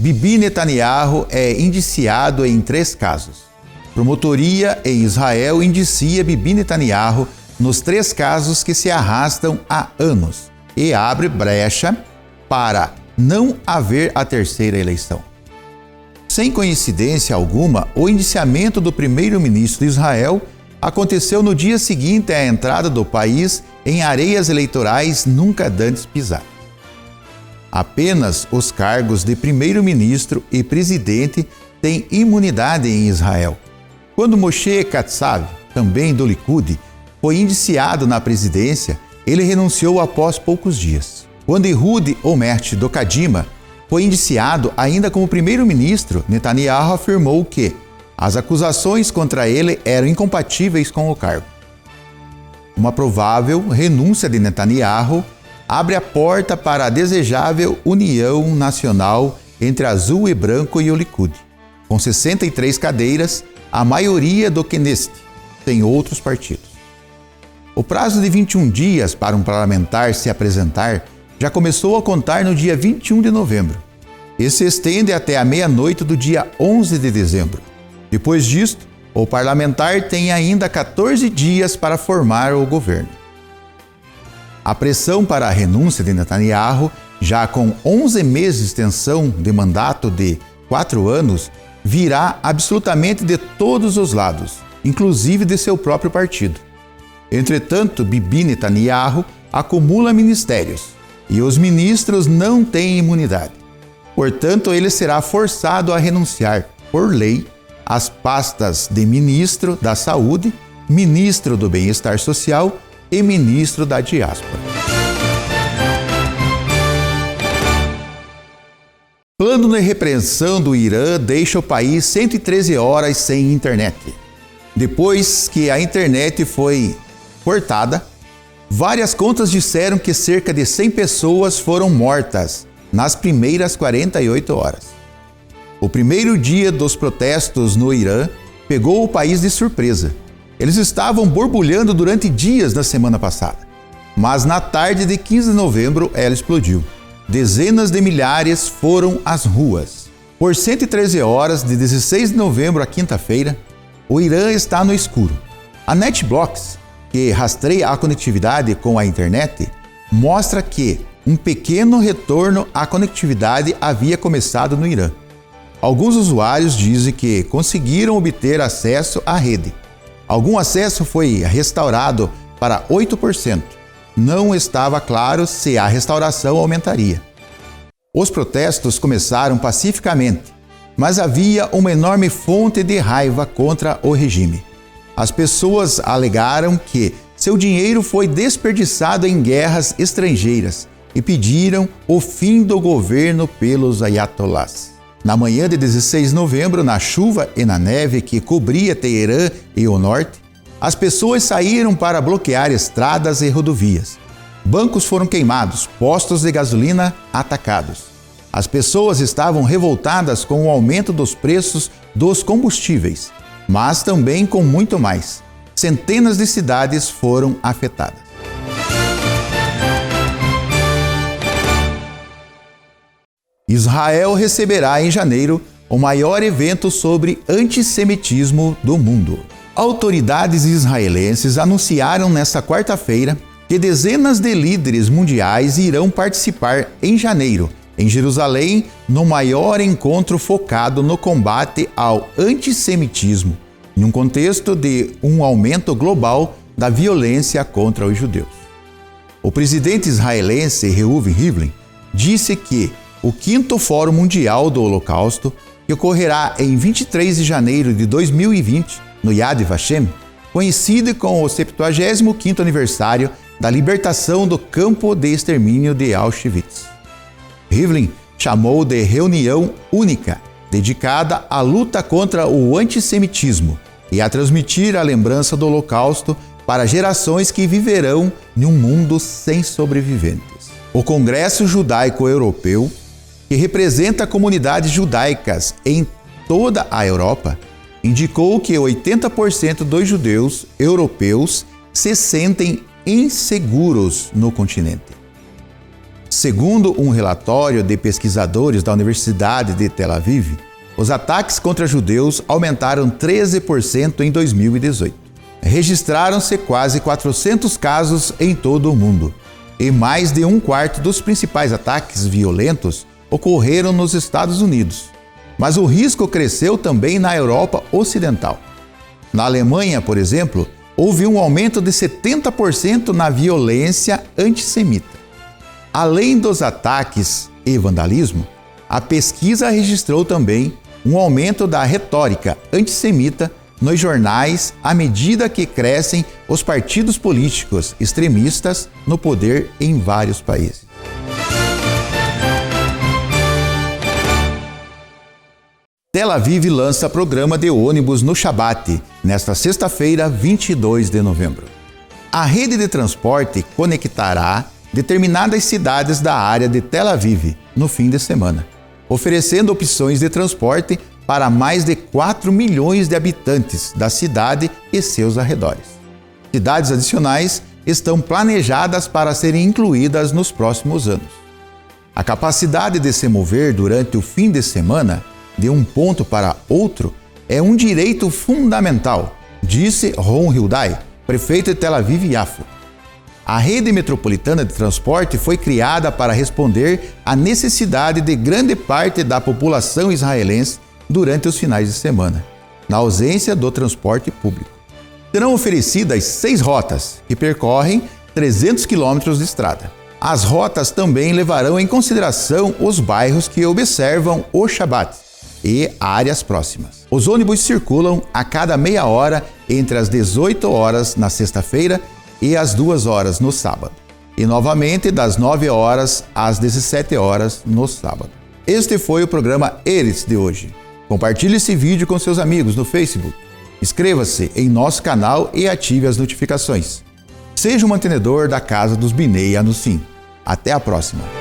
Bibi Netanyahu é indiciado em 3 casos. Promotoria em Israel indicia Bibi Netanyahu nos 3 casos que se arrastam há anos e abre brecha para não haver a terceira eleição. Sem coincidência alguma, o indiciamento do primeiro-ministro de Israel aconteceu no dia seguinte à entrada do país em areias eleitorais nunca antes pisadas. Apenas os cargos de primeiro-ministro e presidente têm imunidade em Israel. Quando Moshe Katsav, também do Likud, foi indiciado na presidência, ele renunciou após poucos dias. Quando Ehud Olmert, do Kadima, foi indiciado ainda como primeiro-ministro, Netanyahu afirmou que as acusações contra ele eram incompatíveis com o cargo. Uma provável renúncia de Netanyahu abre a porta para a desejável união nacional entre azul e branco e o Likud. Com 63 cadeiras, a maioria do Knesset tem outros partidos. O prazo de 21 dias para um parlamentar se apresentar já começou a contar no dia 21 de novembro e se estende até a meia-noite do dia 11 de dezembro. Depois disto, o parlamentar tem ainda 14 dias para formar o governo. A pressão para a renúncia de Netanyahu, já com 11 meses de extensão de mandato de 4 anos, virá absolutamente de todos os lados, inclusive de seu próprio partido. Entretanto, Bibi Netanyahu acumula ministérios e os ministros não têm imunidade. Portanto, ele será forçado a renunciar, por lei, às pastas de ministro da Saúde, ministro do Bem-Estar Social e ministro da Diáspora. Plano de repreensão do Irã deixa o país 113 horas sem internet. Depois que a internet foi cortada, várias contas disseram que cerca de 100 pessoas foram mortas nas primeiras 48 horas. O primeiro dia dos protestos no Irã pegou o país de surpresa. Eles estavam borbulhando durante dias na semana passada, mas na tarde de 15 de novembro ela explodiu. Dezenas de milhares foram às ruas. Por 113 horas, de 16 de novembro à quinta-feira, o Irã está no escuro. A NetBlocks, que rastreia a conectividade com a internet, mostra que um pequeno retorno à conectividade havia começado no Irã. Alguns usuários dizem que conseguiram obter acesso à rede. Algum acesso foi restaurado para 8%. Não estava claro se a restauração aumentaria. Os protestos começaram pacificamente, mas havia uma enorme fonte de raiva contra o regime. As pessoas alegaram que seu dinheiro foi desperdiçado em guerras estrangeiras e pediram o fim do governo pelos ayatollahs. Na manhã de 16 de novembro, na chuva e na neve que cobria Teherã e o norte, as pessoas saíram para bloquear estradas e rodovias. Bancos foram queimados, postos de gasolina atacados. As pessoas estavam revoltadas com o aumento dos preços dos combustíveis, mas também com muito mais. Centenas de cidades foram afetadas. Israel receberá em janeiro o maior evento sobre antissemitismo do mundo. Autoridades israelenses anunciaram nesta quarta-feira que dezenas de líderes mundiais irão participar em janeiro, em Jerusalém, no maior encontro focado no combate ao antissemitismo, em um contexto de um aumento global da violência contra os judeus. O presidente israelense Reuven Rivlin disse que o 5º Fórum Mundial do Holocausto, que ocorrerá em 23 de janeiro de 2020, no Yad Vashem, coincide com o 75º aniversário da libertação do campo de extermínio de Auschwitz. Rivlin chamou de reunião única, dedicada à luta contra o antissemitismo e a transmitir a lembrança do Holocausto para gerações que viverão em um mundo sem sobreviventes. O Congresso Judaico Europeu, que representa comunidades judaicas em toda a Europa, indicou que 80% dos judeus europeus se sentem inseguros no continente. Segundo um relatório de pesquisadores da Universidade de Tel Aviv, os ataques contra judeus aumentaram 13% em 2018. Registraram-se quase 400 casos em todo o mundo, e mais de um quarto dos principais ataques violentos ocorreram nos Estados Unidos. Mas o risco cresceu também na Europa Ocidental. Na Alemanha, por exemplo, houve um aumento de 70% na violência antissemita. Além dos ataques e vandalismo, a pesquisa registrou também um aumento da retórica antissemita nos jornais à medida que crescem os partidos políticos extremistas no poder em vários países. Tel Aviv lança programa de ônibus no Shabat, nesta sexta-feira, 22 de novembro. A rede de transporte conectará determinadas cidades da área de Tel Aviv no fim de semana, oferecendo opções de transporte para mais de 4 milhões de habitantes da cidade e seus arredores. Cidades adicionais estão planejadas para serem incluídas nos próximos anos. A capacidade de se mover durante o fim de semana de um ponto para outro é um direito fundamental, disse Ron Hildai, prefeito de Tel Aviv-Yafo. A rede metropolitana de transporte foi criada para responder à necessidade de grande parte da população israelense durante os finais de semana, na ausência do transporte público. Serão oferecidas 6 rotas, que percorrem 300 quilômetros de estrada. As rotas também levarão em consideração os bairros que observam o Shabat e áreas próximas. Os ônibus circulam a cada meia hora entre as 18 horas na sexta-feira e as 2 horas no sábado, e novamente das 9 horas às 17 horas no sábado. Este foi o programa Eretz de hoje. Compartilhe esse vídeo com seus amigos no Facebook. Inscreva-se em nosso canal e ative as notificações. Seja um mantenedor da Casa dos Binei Anussim. Até a próxima!